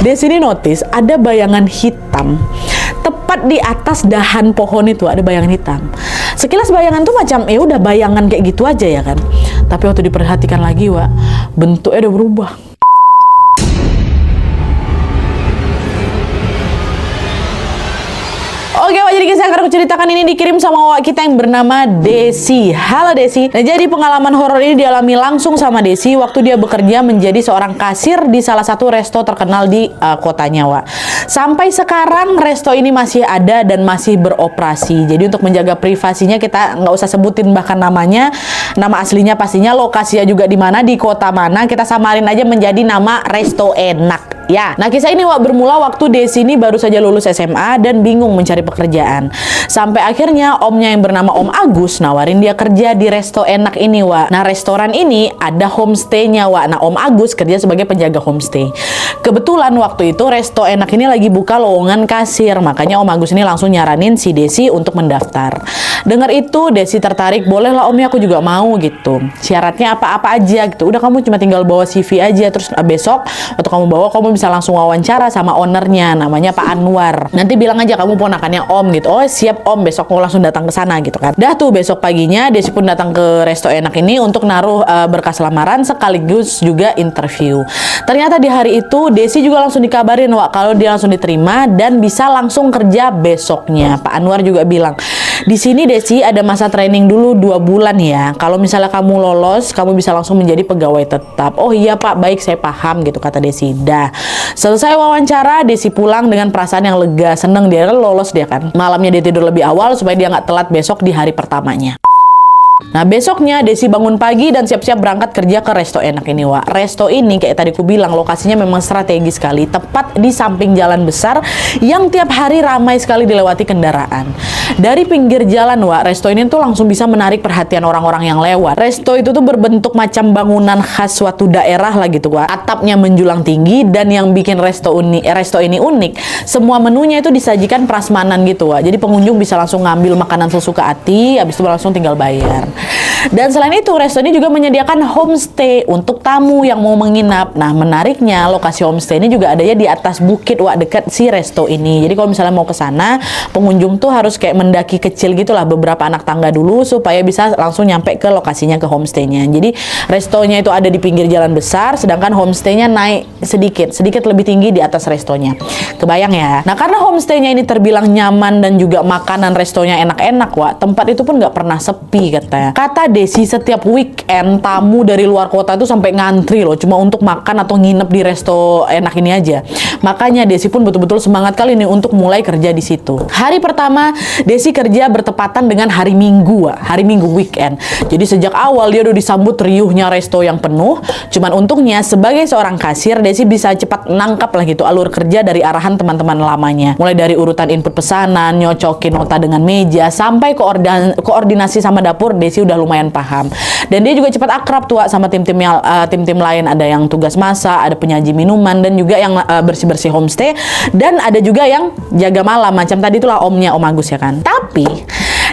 Di sini notice ada bayangan hitam. Tepat di atas dahan pohon itu ada bayangan hitam. Sekilas bayangan tuh macam ya udah bayangan kayak gitu aja ya kan. Tapi waktu diperhatikan lagi, Wak, bentuknya udah berubah. Oke, Wak, jadi kisah yang akan aku ceritakan ini dikirim sama Wak kita yang bernama Desi. Halo Desi. Nah, jadi pengalaman horor ini dialami langsung sama Desi waktu dia bekerja menjadi seorang kasir di salah satu resto terkenal di kotanya, Wak. Sampai sekarang resto ini masih ada dan masih beroperasi. Jadi untuk menjaga privasinya kita nggak usah sebutin bahkan namanya, nama aslinya pastinya, lokasinya juga di mana, di kota mana, kita samarin aja menjadi nama Resto Enak. Ya, nah kisah ini, Wak, bermula waktu Desi ini baru saja lulus SMA dan bingung mencari pekerjaan. Sampai akhirnya omnya yang bernama Om Agus nawarin dia kerja di Resto Enak ini, Wak. Nah, restoran ini ada homestay-nya, Wak. Nah, Om Agus kerja sebagai penjaga homestay. Kebetulan waktu itu Resto Enak ini lagi buka lowongan kasir, makanya Om Agus ini langsung nyaranin si Desi untuk mendaftar. Dengar itu, Desi tertarik, bolehlah Om, ya aku juga mau gitu. Syaratnya apa-apa aja gitu. Udah, kamu cuma tinggal bawa CV aja, terus besok waktu kamu bawa, kamu bisa langsung wawancara sama ownernya, namanya Pak Anwar. Nanti bilang aja kamu ponakannya Om gitu. Oh siap Om, besok mau langsung datang ke sana gitu kan. Dah tuh besok paginya Desi pun datang ke Resto Enak ini untuk naruh berkas lamaran sekaligus juga interview. Ternyata di hari itu Desi juga langsung dikabarin, Wak, kalau dia langsung diterima dan bisa langsung kerja besoknya. Pak Anwar juga bilang, di sini Desi ada masa training dulu 2 bulan ya. Kalau misalnya kamu lolos, kamu bisa langsung menjadi pegawai tetap. Oh iya Pak, baik, saya paham gitu kata Desi. Dah selesai wawancara, Desi pulang dengan perasaan yang lega, seneng dia kan lolos dia kan. Malamnya dia tidur lebih awal supaya dia nggak telat besok di hari pertamanya. Nah, besoknya Desi bangun pagi dan siap-siap berangkat kerja ke Resto Enak ini, Wak. Resto ini kayak tadi aku bilang lokasinya memang strategis sekali, tepat di samping jalan besar yang tiap hari ramai sekali dilewati kendaraan. Dari pinggir jalan, Wak, resto ini tuh langsung bisa menarik perhatian orang-orang yang lewat. Resto itu tuh berbentuk macam bangunan khas suatu daerah lah gitu, Wak. Atapnya menjulang tinggi dan yang bikin resto ini unik, semua menunya itu disajikan prasmanan gitu, Wak. Jadi pengunjung bisa langsung ngambil makanan sesuka hati, habis itu langsung tinggal bayar. Dan selain itu, resto ini juga menyediakan homestay untuk tamu yang mau menginap. Nah, menariknya lokasi homestay ini juga adanya di atas bukit, Wak, dekat si resto ini. Jadi kalau misalnya mau ke sana, pengunjung tuh harus kayak mendaki kecil gitulah, beberapa anak tangga dulu supaya bisa langsung nyampe ke lokasinya, ke homestaynya. Jadi restonya itu ada di pinggir jalan besar, sedangkan homestaynya naik sedikit lebih tinggi di atas restonya. Kebayang ya? Nah, karena homestaynya ini terbilang nyaman dan juga makanan restonya enak-enak, Wak, tempat itu pun nggak pernah sepi Kata Desi, setiap weekend tamu dari luar kota itu sampai ngantri loh, cuma untuk makan atau nginep di Resto Enak ini aja. Makanya Desi pun betul-betul semangat kali ini untuk mulai kerja di situ. Hari pertama Desi kerja bertepatan dengan hari Minggu, hari Minggu weekend. Jadi sejak awal dia udah disambut riuhnya resto yang penuh. Cuman untungnya sebagai seorang kasir, Desi bisa cepat nangkap lah gitu alur kerja dari arahan teman-teman lamanya. Mulai dari urutan input pesanan, nyocokin nota dengan meja, sampai koordinasi sama dapur, Desi udah lumayan paham. Dan dia juga cepat akrab tuh sama tim-tim lain. Ada yang tugas masak, ada penyaji minuman, dan juga yang bersih-bersih homestay, dan ada juga yang jaga malam macam tadi itulah omnya Om Agus ya kan. Tapi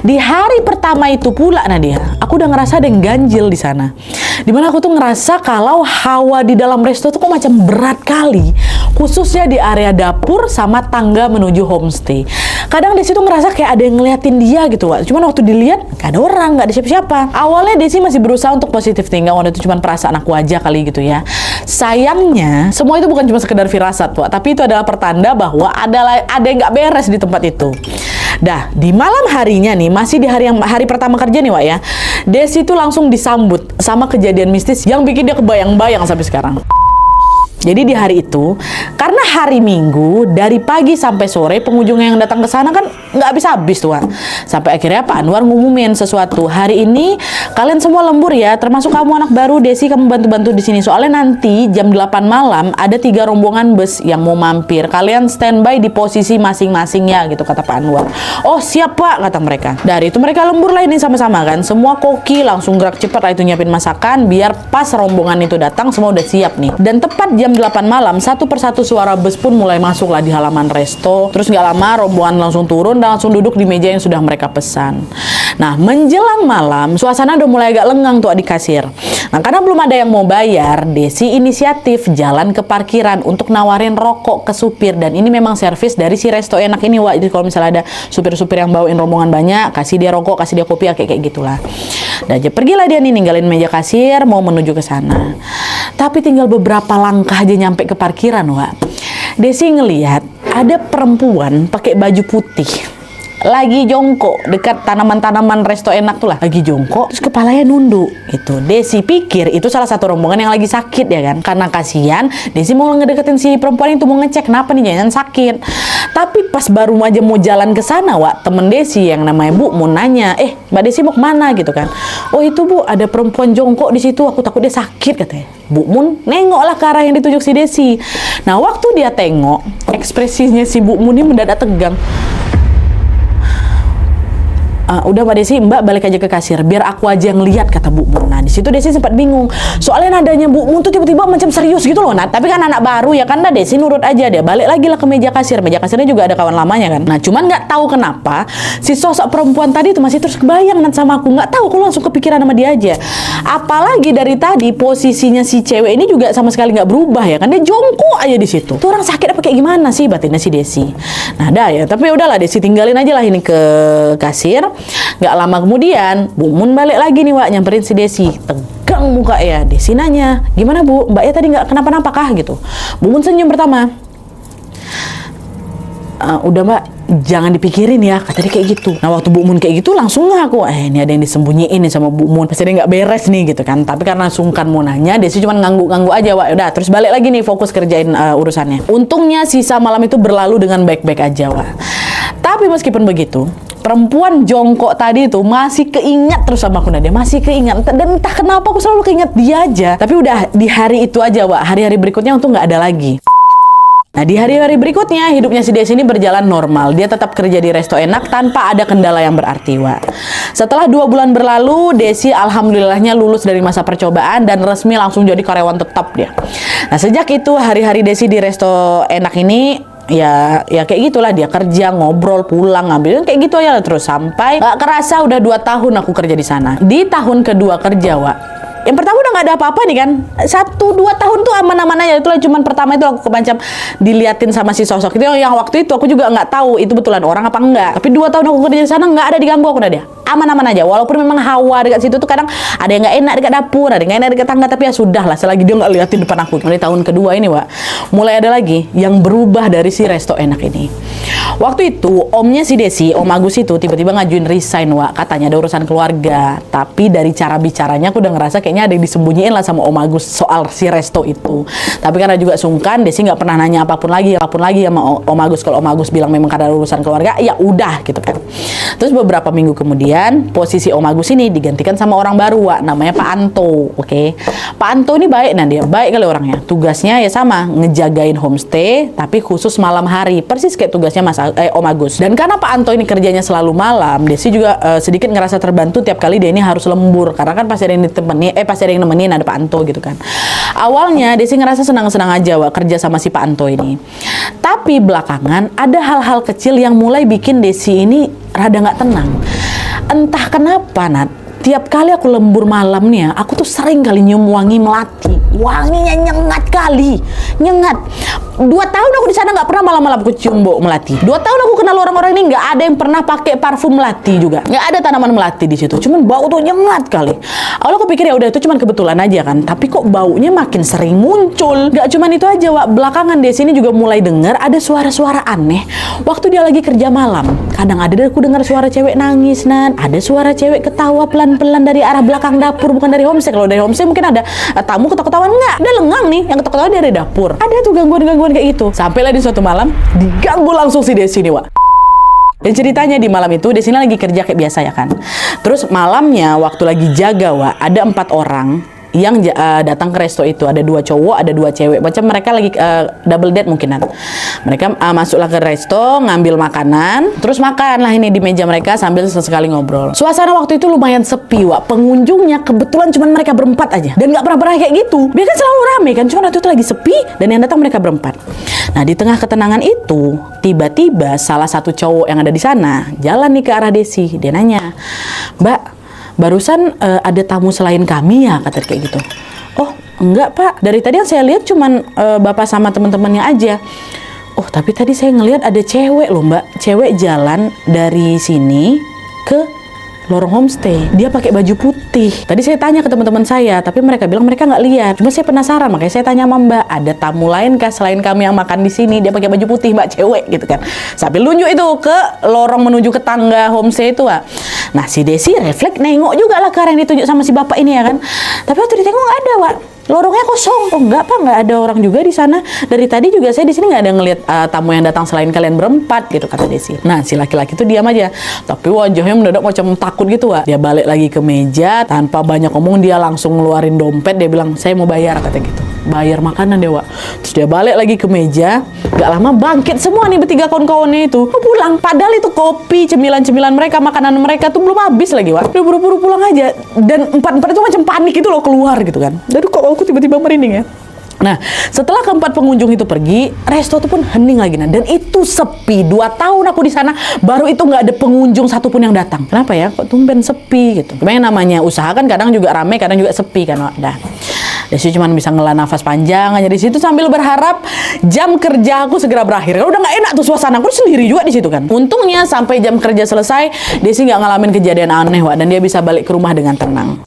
di hari pertama itu pula, Nadia, aku udah ngerasa ada yang ganjil di sana. Dimana aku tuh ngerasa kalau hawa di dalam resto tuh kok macam berat kali, khususnya di area dapur sama tangga menuju homestay. Kadang Desi tuh ngerasa kayak ada yang ngeliatin dia gitu, Wak. Cuman waktu dilihat gak ada orang, gak ada siapa-siapa. Awalnya Desi masih berusaha untuk positif thinking, waktu itu cuma perasaan aku aja kali gitu ya. Sayangnya semua itu bukan cuma sekedar firasat, Wak, tapi itu adalah pertanda bahwa ada yang gak beres di tempat itu. Dah, di malam harinya nih, masih di hari pertama kerja nih, Wak ya, Desi tuh langsung disambut sama kejadian mistis yang bikin dia kebayang-bayang sampai sekarang. Jadi di hari itu, karena hari Minggu, dari pagi sampai sore pengunjung yang datang ke sana kan nggak habis-habis tuh, Wak. Sampai akhirnya Pak Anwar ngumumin sesuatu. Hari ini kalian semua lembur ya, termasuk kamu anak baru, Desi, kamu bantu-bantu di sini. Soalnya nanti jam 8 malam ada 3 rombongan bus yang mau mampir. Kalian standby di posisi masing-masing ya, gitu kata Pak Anwar. Oh siap Pak, kata mereka. Dari itu mereka lembur lah ini sama-sama kan. Semua koki langsung gerak cepat lah itu nyiapin masakan biar pas rombongan itu datang semua udah siap nih. Dan tepat jam jam 8 malam, satu persatu suara bus pun mulai masuk lah di halaman resto. Terus nggak lama rombongan langsung turun dan langsung duduk di meja yang sudah mereka pesan. Nah, menjelang malam, suasana udah mulai agak lengang tuh di kasir. Nah, karena belum ada yang mau bayar, Desi inisiatif jalan ke parkiran untuk nawarin rokok ke supir. Dan ini memang servis dari si resto enak ini, Wak. Jadi kalau misalnya ada supir-supir yang bawain rombongan banyak, kasih dia rokok, kasih dia kopi, kayak gitulah. Dan pergilah dia nih ninggalin meja kasir, mau menuju ke sana. Tapi tinggal beberapa langkah aja nyampe ke parkiran, Wak. Desi ngelihat ada perempuan pakai baju putih lagi jongkok dekat tanaman-tanaman resto enak tuh lah, lagi jongkok terus kepalanya nunduk gitu. Desi pikir itu salah satu rombongan yang lagi sakit ya kan, karena kasihan Desi mau ngedeketin si perempuan itu, mau ngecek kenapa nih, jangan sakit. Tapi pas baru aja mau jalan ke sana, Wak, temen Desi yang namanya Bu mau nanya, Mbak Desi mau kemana gitu kan. Oh itu Bu, ada perempuan jongkok di situ, aku takut dia sakit katanya. Bu Mun nengoklah ke arah yang ditunjuk si Desi. Nah waktu dia tengok, ekspresinya si Bu Mun ini mendadak tegang. Udah Mbak Desi, Mbak balik aja ke kasir, biar aku aja yang lihat, kata Bu Mun. Nah di situ Desi sempat bingung, soalnya nadanya Bu Mun tuh tiba-tiba macam serius gitu loh, Nat. Tapi kan anak baru ya kan, nah Desi nurut aja, dia balik lagi lah ke meja kasir. Meja kasirnya juga ada kawan lamanya kan. Nah cuman nggak tahu kenapa si sosok perempuan tadi itu masih terus kebayang Nat sama aku. Nggak tahu, aku langsung kepikiran sama dia aja. Apalagi dari tadi posisinya si cewek ini juga sama sekali nggak berubah ya kan, dia jongkok aja di situ. Tuh orang sakit apa kayak gimana sih batinnya si Desi. Nah dah ya, tapi udahlah Desi tinggalin aja lah ini ke kasir. Nggak lama kemudian Bu Mun balik lagi nih, Wak, nyamperin si Desi. Tegang muka ya. Desi nanya, gimana Bu, Mbaknya tadi nggak kenapa-napa kah gitu. Bu Mun senyum pertama. Udah Mbak, jangan dipikirin ya, kata dia kayak gitu. Nah waktu Bu Mun kayak gitu langsung ngaku, ini ada yang disembunyiin nih sama Bu Mun, pasti dia nggak beres nih gitu kan. Tapi karena sungkan mau nanya, Desi cuma ngangguk-ngangguk aja, Wak. Udah terus balik lagi nih fokus kerjain urusannya. Untungnya sisa malam itu berlalu dengan baik-baik aja, Wak. Tapi meskipun begitu, perempuan jongkok tadi itu masih keingat terus sama aku, Nadia, masih keingat. Dan entah kenapa aku selalu keinget dia aja. Tapi udah di hari itu aja, Wak. Hari-hari berikutnya untung nggak ada lagi. Nah di hari-hari berikutnya hidupnya si Desi ini berjalan normal. Dia tetap kerja di resto enak tanpa ada kendala yang berarti, Wak. Setelah 2 bulan berlalu, Desi alhamdulillahnya lulus dari masa percobaan dan resmi langsung jadi karyawan tetap dia. Nah sejak itu hari-hari Desi di resto enak ini ya kayak gitulah, dia kerja, ngobrol, pulang, ngambil kayak gitu aja terus sampai gak kerasa udah 2 tahun aku kerja di sana. Di tahun kedua kerja, Wak, yang pertama udah nggak ada apa-apa nih kan, 1-2 tahun tuh aman-aman aja. Itulah cuman pertama itu aku macam diliatin sama si sosok itu yang waktu itu aku juga nggak tahu itu betulan orang apa enggak. Tapi 2 tahun aku kerja di sana nggak ada diganggu aku, udah dia aman-aman aja. Walaupun memang hawa dekat situ tuh kadang ada yang nggak enak dekat dapur, ada yang nggak enak dekat tangga, tapi ya sudah lah selagi dia nggak liatin depan aku. Mulai tahun kedua ini, Wak, mulai ada lagi yang berubah dari si resto enak ini. Waktu itu omnya si Desi, Om Agus itu tiba-tiba ngajuin resign, Wak. Katanya ada urusan keluarga. Tapi dari cara bicaranya aku udah ngerasa kayaknya ada yang disembunyiin lah sama Om Agus soal si resto itu. Tapi karena juga sungkan, Desi nggak pernah nanya apapun lagi sama Om Agus. Kalau Om Agus bilang memang karena urusan keluarga, ya udah gitu kan. Terus beberapa minggu kemudian posisi Om Agus ini digantikan sama orang baru, Wak, namanya Pak Anto. Oke. Pak Anto ini baik, nah dia baik kali orangnya. Tugasnya ya sama, ngejagain homestay tapi khusus malam hari, persis kayak tugasnya Om Agus. Dan karena Pak Anto ini kerjanya selalu malam, Desi juga sedikit ngerasa terbantu tiap kali dia ini harus lembur, karena kan pasti ada yang ditemani, pasti ada yang nemenin, ada Pak Anto gitu kan. Awalnya Desi ngerasa senang-senang aja, Wak, kerja sama si Pak Anto ini. Tapi belakangan ada hal-hal kecil yang mulai bikin Desi ini rada nggak tenang. Entah kenapa, Nat, tiap kali aku lembur malam nih ya, aku tuh sering kali nyium wangi melati. Wanginya nyengat kali, nyengat. 2 tahun aku di sana nggak pernah malam-malam aku cium bau melati. 2 tahun aku kenal orang-orang ini nggak ada yang pernah pakai parfum melati juga. Nggak ada tanaman melati di situ. Cuman bau tuh nyengat kali. Awalnya aku pikir ya udah itu cuman kebetulan aja kan. Tapi kok baunya makin sering muncul. Nggak cuman itu aja, Wak. Belakangan di sini juga mulai dengar ada suara-suara aneh. Waktu dia lagi kerja malam, kadang ada aku dengar suara cewek nangis, Nat. Ada suara cewek ketawa pelan-pelan dari arah belakang dapur, bukan dari homestay. Kalau dari homestay mungkin ada tamu ketawa-ketawa, enggak. Dia lengang nih, yang ketawa-ketawa dari dapur. Ada tuh gangguan-gangguan kayak gitu. Sampailah di suatu malam diganggu langsung si Desi nih, Wak. Dan ceritanya di malam itu Desi lagi kerja kayak biasa ya kan. Terus malamnya waktu lagi jaga, Wak, ada 4 orang yang datang ke resto itu. Ada 2 cowok, ada 2 cewek. Macam mereka lagi double date mungkinan. Mereka masuklah ke resto, ngambil makanan, terus makan lah ini di meja mereka sambil sesekali ngobrol. Suasana waktu itu lumayan sepi, Wak. Pengunjungnya kebetulan cuma mereka berempat aja. Dan nggak pernah kayak gitu. Biasanya selalu rame kan, cuma waktu itu lagi sepi dan yang datang mereka berempat. Nah, di tengah ketenangan itu, tiba-tiba salah satu cowok yang ada di sana jalan nih ke arah Desi. Dia nanya, "Mbak, barusan ada tamu selain kami ya?" Kata kayak gitu. "Oh, enggak Pak. Dari tadi yang saya lihat cuman Bapak sama teman-temannya aja." "Oh, tapi tadi saya ngelihat ada cewek loh Mbak. Cewek jalan dari sini ke lorong homestay. Dia pakai baju putih. Tadi saya tanya ke teman-teman saya, tapi mereka bilang mereka nggak lihat. Cuma saya penasaran, makanya saya tanya sama Mbak, ada tamu lain kah selain kami yang makan di sini? Dia pakai baju putih, Mbak, cewek gitu kan." Sambil nunjuk itu ke lorong menuju ke tangga homestay itu, Pak. Nah, si Desi refleks nengok juga lah ke arah yang ditunjuk sama si bapak ini ya kan. Tapi waktu ditengok nggak ada, Pak. Lorongnya kosong. "Oh enggak Pak, nggak ada orang juga di sana. Dari tadi juga saya di sini nggak ada ngelihat tamu yang datang selain kalian berempat," gitu kata Desi. Nah, si laki-laki itu diam aja, tapi wajahnya mendadak macam takut gitu, Wak. Dia balik lagi ke meja tanpa banyak ngomong, dia langsung ngeluarin dompet. Dia bilang, "Saya mau bayar," kata gitu. Bayar makanan dia, Wak. Terus dia balik lagi ke meja. Gak lama bangkit semua nih bertiga kawan-kawannya itu. Pulang. Padahal itu kopi, cemilan-cemilan mereka, makanan mereka tuh belum habis lagi, Wak. Udah buru-buru pulang aja. Dan empat-empat itu macam panik gitu loh keluar gitu kan. Aduh, kok aku tiba-tiba merinding ya. Nah, setelah keempat pengunjung itu pergi, resto itu pun hening lagi. Nah, dan itu sepi. 2 tahun aku di sana, baru itu nggak ada pengunjung satupun yang datang. Kenapa ya? Kok tumben sepi gitu. Cuma yang namanya usaha kan kadang juga rame, kadang juga sepi kan, Wak. Dah. Desi cuma bisa ngelah nafas panjang aja di situ sambil berharap jam kerja aku segera berakhir. Udah nggak enak tuh suasana, aku sendiri juga di situ kan. Untungnya sampai jam kerja selesai, Desi nggak ngalamin kejadian aneh, Wak, dan dia bisa balik ke rumah dengan tenang.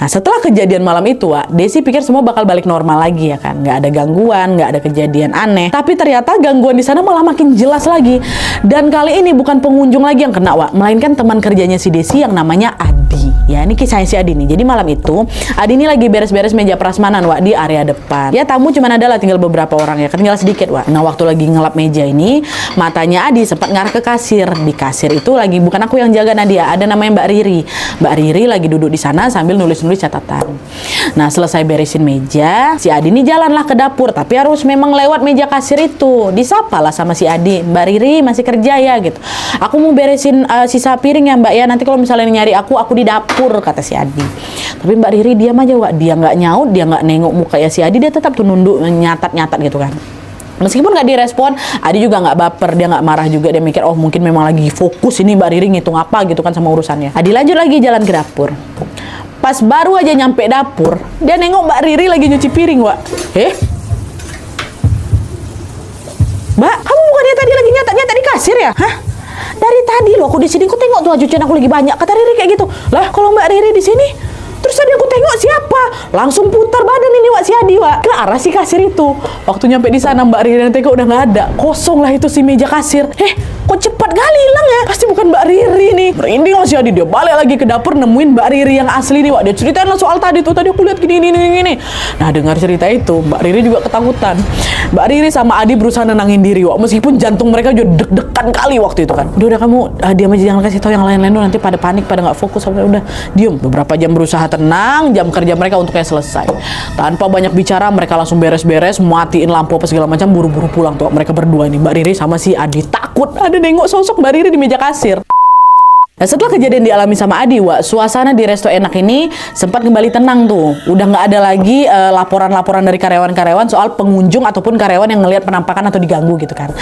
Nah, setelah kejadian malam itu, Wak, Desi pikir semua bakal balik normal lagi ya kan. Nggak ada gangguan, nggak ada kejadian aneh. Tapi ternyata gangguan di sana malah makin jelas lagi. Dan kali ini bukan pengunjung lagi yang kena, Wak, melainkan teman kerjanya si Desi yang namanya Adi. Ya, ini kisahnya si Adi nih. Jadi malam itu, Adi ini lagi beres-beres meja prasmanan, Wak, di area depan. Ya, tamu cuma ada lah tinggal beberapa orang ya, kan tinggal sedikit, Wak. Nah, waktu lagi ngelap meja ini, matanya Adi sempat ngarah ke kasir. Di kasir itu lagi bukan aku yang jaga Nadia, ada namanya Mbak Riri. Mbak Riri lagi duduk di sana sambil nulis catatan. Nah, selesai beresin meja, si Adi ini jalanlah ke dapur, tapi harus memang lewat meja kasir itu. Disapa lah sama si Adi, "Mbak Riri masih kerja ya?" gitu. "Aku mau beresin sisa piring ya Mbak ya, nanti kalau misalnya nyari aku di dapur," kata si Adi. Tapi Mbak Riri diam aja, Wak. Dia nggak nyaut, dia nggak nengok muka ya si Adi, dia tetap tuh nunduk nyatat gitu kan. Meskipun nggak direspon, Adi juga nggak baper, dia nggak marah juga, dia mikir, oh mungkin memang lagi fokus ini Mbak Riri ngitung apa gitu kan sama urusannya. Adi lanjut lagi jalan ke dapur. Pas baru aja nyampe dapur, dia nengok Mbak Riri lagi nyuci piring, Wak. "Mbak, kamu bukannya tadi lagi nyatat di kasir ya?" "Hah? Dari tadi loh aku di sini, aku tengok tuh cucian aku lagi banyak," kata Riri kayak gitu. "Lah, kalau Mbak Riri di sini, terus tadi aku tengok siapa?" Langsung putar badan ini, Wak, si Adi, Wak, ke arah si kasir itu. Waktu nyampe di sana, Mbak Riri nanti kok udah nggak ada, kosong lah itu si meja kasir. Kok cepat kali hilang ya? Pasti bukan Mbak Riri nih. Merinding lah si Adi, dia balik lagi ke dapur nemuin Mbak Riri yang asli nih, Wak. Dia ceritain lah soal tadi tuh, tadi aku lihat gini. Nah, dengar cerita itu, Mbak Riri juga ketakutan. Mbak Riri sama Adi berusaha nenangin diri, Wak, meskipun jantung mereka juga deg-degan kali waktu itu kan. Udah kamu diam aja, jangan kasih tahu yang lain-lain tuh, nanti pada panik, pada nggak fokus. Udah diem. Beberapa jam berusaha tenang, jam kerja mereka untuknya selesai. Tanpa banyak bicara, mereka langsung beres-beres, matiin lampu apa segala macam, buru-buru pulang tuh mereka berdua nih, Mbak Riri sama si Adi. Takut ada nengok sosok Mbak Riri di meja kasir. Nah, setelah kejadian dialami sama Adi, Wak, suasana di resto enak ini sempat kembali tenang tuh. Udah nggak ada lagi laporan-laporan dari karyawan-karyawan soal pengunjung ataupun karyawan yang ngelihat penampakan atau diganggu gitu kan.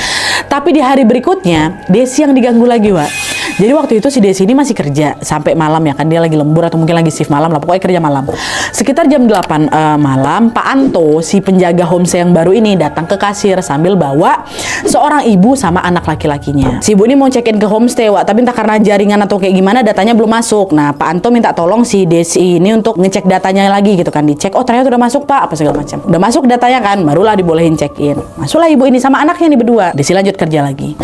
Tapi di hari berikutnya, Desi yang diganggu lagi, Wak. Jadi waktu itu si Desi ini masih kerja sampai malam ya kan, dia lagi lembur atau mungkin lagi shift malam lah, pokoknya kerja malam. Sekitar jam 8 malam, Pak Anto, si penjaga homestay yang baru ini datang ke kasir sambil bawa seorang ibu sama anak laki-lakinya. Si ibu ini mau check-in ke homestay, Wak, tapi entah karena jaringan atau kayak gimana datanya belum masuk. Nah, Pak Anto minta tolong si Desi ini untuk ngecek datanya lagi gitu kan. Dicek, oh ternyata udah masuk Pak, apa segala macam. Udah masuk datanya kan, barulah dibolehin check-in. Masuklah ibu ini sama anaknya nih berdua. Desi lanjut kerja lagi.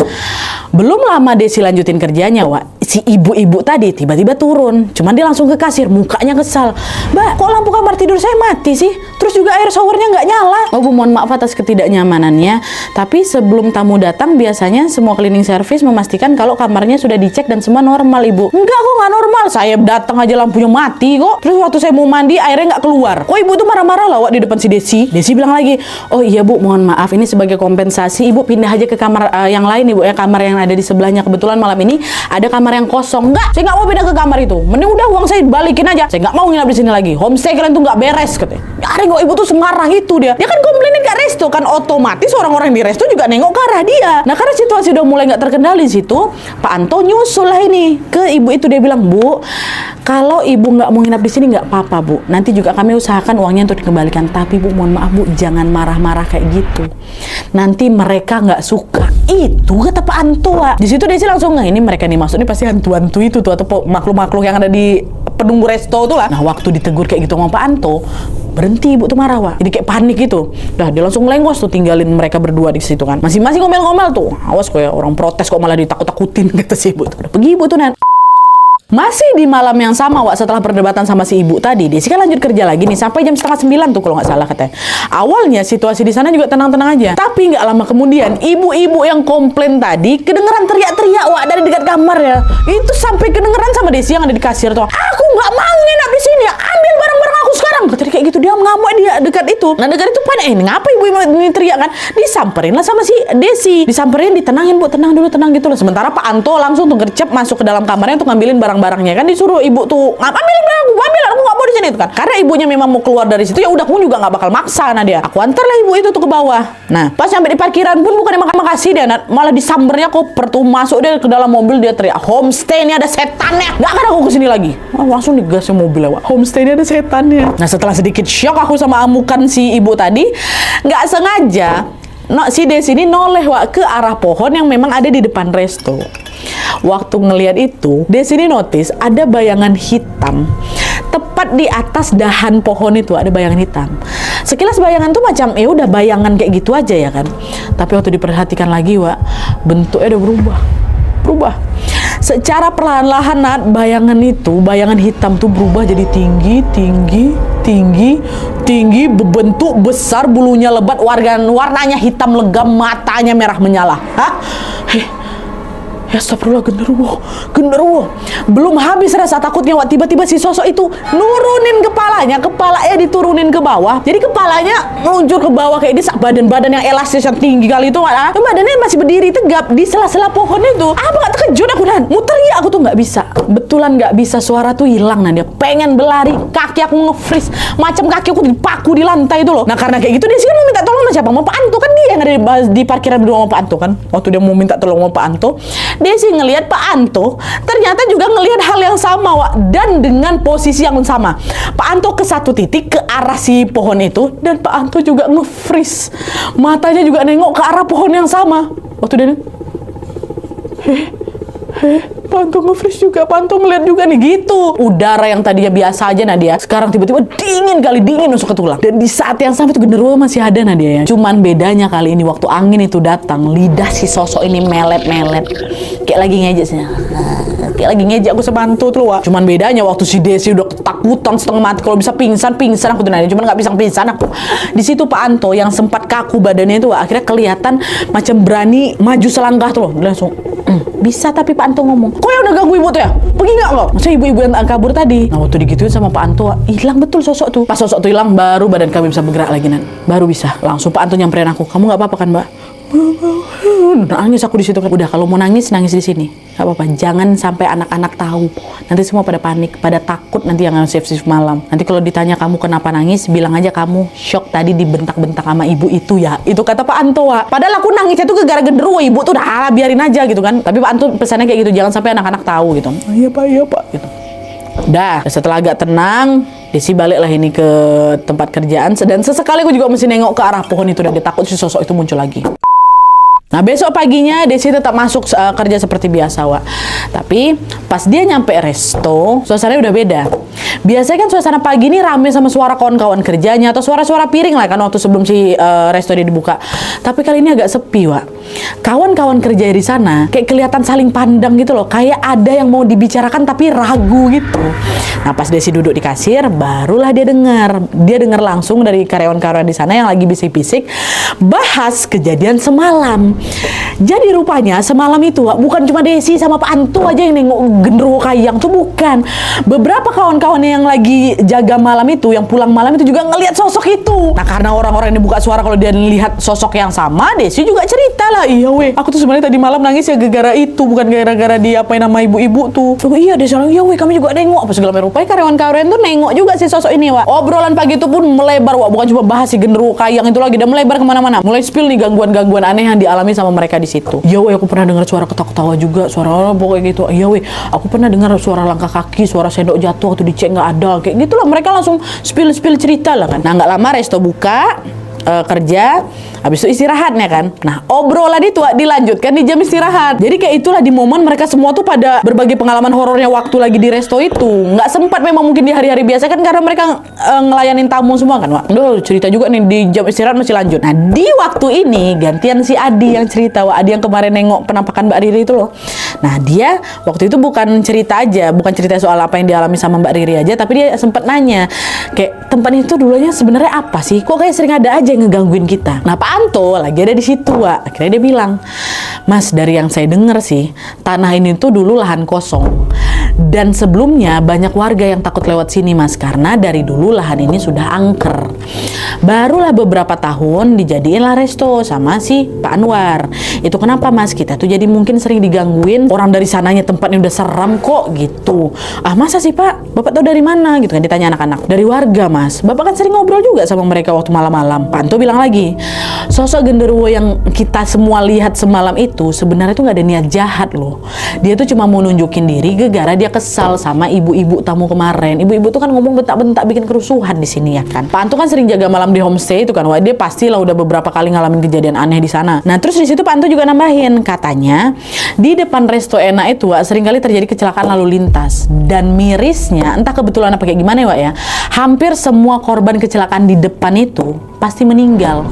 Belum lama Desi lanjutin kerjanya, Wak, si ibu-ibu tadi tiba-tiba turun. Cuman dia langsung ke kasir, mukanya kesal. Mbak, kok lampu kamar tidur saya mati sih? Terus juga air showernya nggak nyala. Oh Bu, mohon maaf atas ketidaknyamanannya. Tapi sebelum tamu datang, biasanya semua cleaning service memastikan kalau kamarnya sudah dicek dan semua normal, Ibu. Enggak kok, nggak normal. Saya datang aja lampunya mati kok. Terus waktu saya mau mandi, airnya nggak keluar. Oh, Ibu tuh marah-marah lah di depan si Desi. Desi bilang lagi, oh iya Bu, mohon maaf, ini sebagai kompensasi Ibu pindah aja ke kamar yang lain Ibu ya, kamar yang ada di sebelahnya. Kebetulan malam ini ada kamar yang kosong. Enggak, saya nggak mau pindah ke kamar itu. Mending udah uang saya balikin aja. Saya nggak mau nginap di sini lagi. Homestay kalian tuh nggak beres katanya. Yarin kok Ibu tuh semarah itu dia. Dia kan komplainin ke resto kan, otomatis orang-orang di resto juga nengok ke arah dia. Nah karena situasi udah mulai nggak terkendali situ, Pak Anto nyusul lah ini ke ibu itu. Dia bilang, Bu, kalau Ibu nggak mau nginap di sini nggak apa-apa Bu. Nanti juga kami usahakan uangnya untuk dikembalikan. Tapi Bu, mohon maaf Bu, jangan marah-marah kayak gitu. Nanti mereka nggak suka. Itu kata Pak Anto. Di situ Desi langsung ini mereka nih maksudnya pasti hantu-hantu itu tuh atau makhluk-makhluk yang ada di penunggu resto tuh lah. Nah waktu ditegur kayak gitu sama Pak Anto, berhenti Ibu tuh marah Wak. Jadi kayak panik gitu. Dah dia langsung lengos tuh tinggalin mereka berdua di situ kan. Masing-masing ngomel-ngomel tuh. Awas kok ya, orang protes kok malah ditakut-takutin kata si Ibu tuh. Udah pergi Ibu tuh Nan. Masih di malam yang sama Wak, setelah perdebatan sama si ibu tadi, Desi kan lanjut kerja lagi nih sampai jam 8:30 tuh kalau nggak salah katanya. Awalnya situasi di sana juga tenang-tenang aja, tapi nggak lama kemudian ibu-ibu yang komplain tadi kedengeran teriak-teriak Wak dari dekat kamar ya. Itu sampai kedengeran sama Desi yang ada di kasir tuh. Aku nggak mau nginap di sini, ambil barang-barang aku sekarang. Katanya kayak gitu, dia ngamuk dia dekat itu. Nah dekat itu panik, ini ngapa ibu ini teriak kan? Disamperin lah sama si Desi, disamperin, ditenangin Bu, tenang dulu, tenang gitu loh. Sementara Pak Anto langsung tuh gercep masuk ke dalam kamarnya untuk ngambilin barang-barangnya kan, disuruh ibu tuh ambil aku nggak mau di sini tuh kan, karena ibunya memang mau keluar dari situ. Ya udah, aku juga nggak bakal maksa. Nah dia, aku antarlah ibu itu tuh ke bawah. Nah pas sampai di parkiran pun bukannya makasih dia, malah disambernya koper tuh, masuk dia ke dalam mobil, dia teriak, homestay ini ada setannya, nggak akan aku kesini lagi. Langsung digasnya mobil Wak, homestay ini ada setannya. Nah setelah sedikit shock aku sama amukan si ibu tadi, nggak sengaja si Desi ini noleh Wak ke arah pohon yang memang ada di depan resto. Waktu ngelihat itu, Desi ini notice ada bayangan hitam tepat di atas dahan pohon itu, ada bayangan hitam. Sekilas bayangan tuh macam udah bayangan kayak gitu aja ya kan. Tapi waktu diperhatikan lagi Wak, bentuknya udah berubah. Secara perlahan-lahan bayangan hitam tuh berubah jadi tinggi, berbentuk besar, bulunya lebat, warnanya hitam legam, matanya merah menyala. Hah? Ya astagfirullah, genderuwo. Belum habis rasa takutnya Wak, tiba-tiba si sosok itu nurunin kepalanya diturunin ke bawah. Jadi kepalanya meluncur ke bawah kayak dia, badan yang elastis yang tinggi kali itu Wak. Badannya masih berdiri tegap di sela-sela pohon itu. Apa nggak terkejut aku Nan? Muter ya aku tuh nggak bisa. Betulan nggak bisa, suara tuh hilang Nan. Dia pengen berlari, kaki aku nge-freeze, macam kaki aku dipaku di lantai itu loh. Nah karena kayak gitu dia sih kan mau minta tolong sama siapa? Sama Pak Anto kan, dia yang ada di parkiran berdua sama Pak Anto kan. Waktu dia mau minta tolong sama Pak Anto, dia sih ngelihat Pak Anto ternyata juga ngelihat hal yang sama Wak, dan dengan posisi yang sama. Pak Anto ke satu titik ke arah si pohon itu, dan Pak Anto juga nge-freeze, matanya juga nengok ke arah pohon yang sama. Waktu dia Pak Anto nge-freeze juga, Pak Anto ngeliat juga nih gitu. Udara yang tadinya biasa aja Nadia, sekarang tiba-tiba dingin nusuk ke tulang. Dan di saat yang sama itu genderuwo masih ada Nadia ya. Cuman bedanya kali ini waktu angin itu datang, lidah si sosok ini melet-melet, kayak lagi ngejek sih. Kayak lagi ngejek aku sama Anto tuh Wak. Cuman bedanya waktu si Desi udah ketakutan setengah mati, kalau bisa pingsan aku tuh Nadia. Cuman nggak bisa pingsan aku. Di situ Pak Anto yang sempat kaku badannya itu Wak, akhirnya kelihatan macam berani maju selangkah tuh loh. Dia langsung bisa. Tapi Pak Anto ngomong, kok ya udah ganggu ibu tuh ya? Pergi nggak lo? Maksudnya ibu-ibu yang kabur tadi. Nah waktu digituin sama Pak Anto, hilang betul sosok tuh. Pas sosok tuh hilang, baru badan kami bisa bergerak lagi Nan. Baru bisa. Langsung Pak Anto nyamperin aku, kamu nggak apa-apa kan Mbak? Nangis aku di situ kan. Udah, kalau mau nangis di sini. Gak apa-apa, jangan sampai anak-anak tahu. Nanti semua pada panik, pada takut nanti yang shift malam. Nanti kalau ditanya kamu kenapa nangis, bilang aja kamu shock tadi dibentak-bentak sama ibu itu ya. Itu kata Pak Anto Wak. Padahal aku nangisnya tuh gara-gara genderuwo, ibu tuh udah biarin aja gitu kan. Tapi Pak Anto pesannya kayak gitu, jangan sampai anak-anak tahu gitu. Iya Pak gitu. Udah, setelah agak tenang, Desi balik lah ini ke tempat kerjaan. Dan sesekali aku juga mesti nengok ke arah pohon itu, dan dia takut si sosok itu muncul lagi. Nah besok paginya Desi tetap masuk kerja seperti biasa Wak. Tapi pas dia nyampe resto, suasananya udah beda. Biasanya kan suasana pagi ini rame sama suara kawan-kawan kerjanya atau suara-suara piring lah kan waktu sebelum si resto dia dibuka. Tapi kali ini agak sepi Wak. kawan-kawan kerja di sana kayak kelihatan saling pandang gitu loh, kayak ada yang mau dibicarakan tapi ragu gitu. Nah pas Desi duduk di kasir, barulah dia dengar langsung dari karyawan-karyawan di sana yang lagi bisik-bisik bahas kejadian semalam. Jadi rupanya semalam itu bukan cuma Desi sama Pak Anto aja yang nengok genderuwo kayang tuh, bukan. Beberapa kawan-kawannya yang lagi jaga malam itu, yang pulang malam itu juga ngelihat sosok itu. Nah karena orang-orang ini buka suara kalau dia lihat sosok yang sama, Desi juga cerita lah, iya weh, aku tuh sebenarnya tadi malam nangis ya gara-gara itu, bukan gara-gara dia apa nama ibu-ibu tuh. Oh iya, Desi bilang, iya weh, kami juga nengok apa segala macam. Rupanya karyawan-karyawan tuh nengok juga si sosok ini, Wak. Obrolan pagi itu pun melebar, Wak, bukan cuma bahas si genderuwo kayang itu lagi, dan melebar kemana-mana. Mulai spill nih gangguan-gangguan aneh yang dialami sama mereka di situ. Iya weh, aku pernah dengar suara ketawa-ketawa juga, suara orang pokoknya gitu. Iya weh, aku pernah dengar suara langkah kaki, suara sendok jatuh waktu dicek nggak ada, kayak gitulah. Mereka langsung spill cerita lah kan. Nah nggak lama resto buka, kerja, habis itu istirahatnya kan. Nah obrolan itu dilanjutkan di jam istirahat. Jadi kayak itulah di momen mereka semua tuh pada berbagi pengalaman horornya waktu lagi di resto itu. Nggak sempat memang mungkin di hari-hari biasa kan, karena mereka ngelayanin tamu semua kan, Wak. Duh, cerita juga nih di jam istirahat masih lanjut. Nah di waktu ini gantian si Adi yang cerita, Wak. Adi yang kemarin nengok penampakan Mbak Riri itu loh. Nah dia waktu itu bukan cerita soal apa yang dialami sama Mbak Riri aja, tapi dia sempat nanya kayak tempat itu dulunya sebenarnya apa sih? Kok kayak sering ada aja yang ngegangguin kita. Nah Pak Anto lagi ada di situ, Wak. Akhirnya dia bilang, Mas, dari yang saya dengar sih, tanah ini tuh dulu lahan kosong. Dan sebelumnya banyak warga yang takut lewat sini, Mas, karena dari dulu lahan ini sudah angker. Barulah beberapa tahun dijadiinlah resto sama si Pak Anwar. Itu kenapa, Mas? Kita tuh jadi mungkin sering digangguin. Orang dari sananya tempatnya udah seram kok gitu. Ah, masa sih, Pak? Bapak tahu dari mana? Gitu kan ditanya anak-anak. Dari warga, Mas. Bapak kan sering ngobrol juga sama mereka waktu malam-malam. Pak Anto bilang lagi, sosok genderuwo yang kita semua lihat semalam itu sebenarnya tuh nggak ada niat jahat loh. Dia tuh cuma mau nunjukin diri gara-gara dia kesal sama ibu-ibu tamu kemarin. Ibu-ibu tuh kan ngomong bentak-bentak bikin kerusuhan di sini ya kan. Pak Anto kan sering jaga malam di homestay itu kan. Wah, dia pastilah udah beberapa kali ngalamin kejadian aneh di sana. Nah, terus di situ Pak Anto juga nambahin, katanya di depan resto enak itu, Wak, seringkali terjadi kecelakaan lalu lintas. Dan mirisnya, entah kebetulan apa kayak gimana ya, Wak ya, hampir semua korban kecelakaan di depan itu pasti meninggal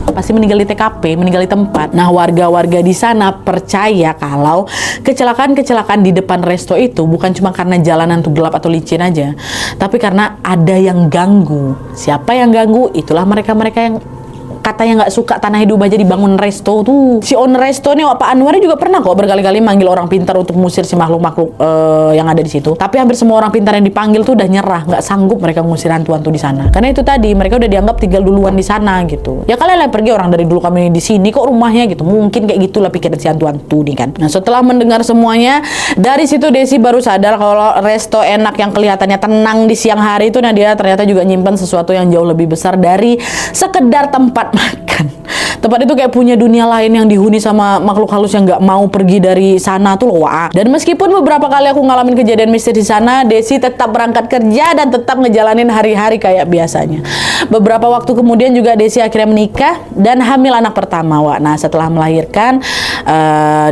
di TKP, meninggal di tempat. Nah, warga-warga di sana percaya kalau kecelakaan-kecelakaan di depan resto itu bukan cuma karena jalanan tuh gelap atau licin aja, tapi karena ada yang ganggu. Siapa yang ganggu? Itulah mereka-mereka yang katanya nggak suka tanah hidup aja dibangun resto tuh. Si owner resto nih, Pak Anwar juga pernah kok berkali-kali manggil orang pintar untuk mengusir si makhluk-makhluk yang ada di situ. Tapi hampir semua orang pintar yang dipanggil tuh udah nyerah, nggak sanggup mereka mengusir hantu-hantu di sana. Karena itu tadi mereka udah dianggap tinggal duluan di sana gitu. Ya kalian lah pergi, orang dari dulu kami di sini kok rumahnya gitu. Mungkin kayak gitulah pikiran si hantu-hantu nih kan. Nah setelah mendengar semuanya, dari situ Desi baru sadar kalau resto enak yang kelihatannya tenang di siang hari itu, nah dia ternyata juga nyimpan sesuatu yang jauh lebih besar dari sekedar tempat makan. Tempat itu kayak punya dunia lain yang dihuni sama makhluk halus yang nggak mau pergi dari sana tuh loh, Wak. Dan meskipun beberapa kali aku ngalamin kejadian mistis di sana, Desi tetap berangkat kerja dan tetap ngejalanin hari-hari kayak biasanya. Beberapa waktu kemudian juga Desi akhirnya menikah dan hamil anak pertama, Wak. Nah setelah melahirkan,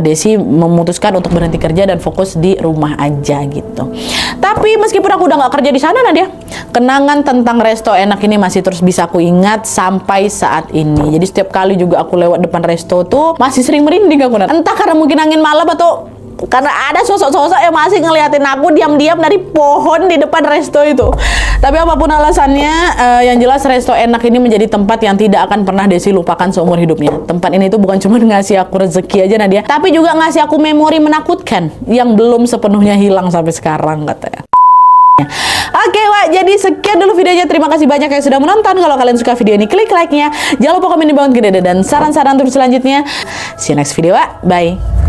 Desi memutuskan untuk berhenti kerja dan fokus di rumah aja gitu. Tapi meskipun aku udah nggak kerja di sana, Nadia, kenangan tentang resto enak ini masih terus bisa aku ingat sampai saat ini. Jadi setiap kali juga aku lewat depan resto tuh masih sering merinding aku. Entah karena mungkin angin malam atau karena ada sosok-sosok yang masih ngeliatin aku diam-diam dari pohon di depan resto itu. Tapi apapun alasannya, yang jelas resto enak ini menjadi tempat yang tidak akan pernah Desi lupakan seumur hidupnya. Tempat ini tuh bukan cuma ngasih aku rezeki aja, Nadia, tapi juga ngasih aku memori menakutkan yang belum sepenuhnya hilang sampai sekarang katanya. Oke, Wak, jadi sekian dulu videonya. Terima kasih banyak yang sudah menonton. Kalau kalian suka video ini, klik like-nya. Jangan lupa komen di bawah gede dan saran-saran untuk selanjutnya. See you next video, Wak. Bye.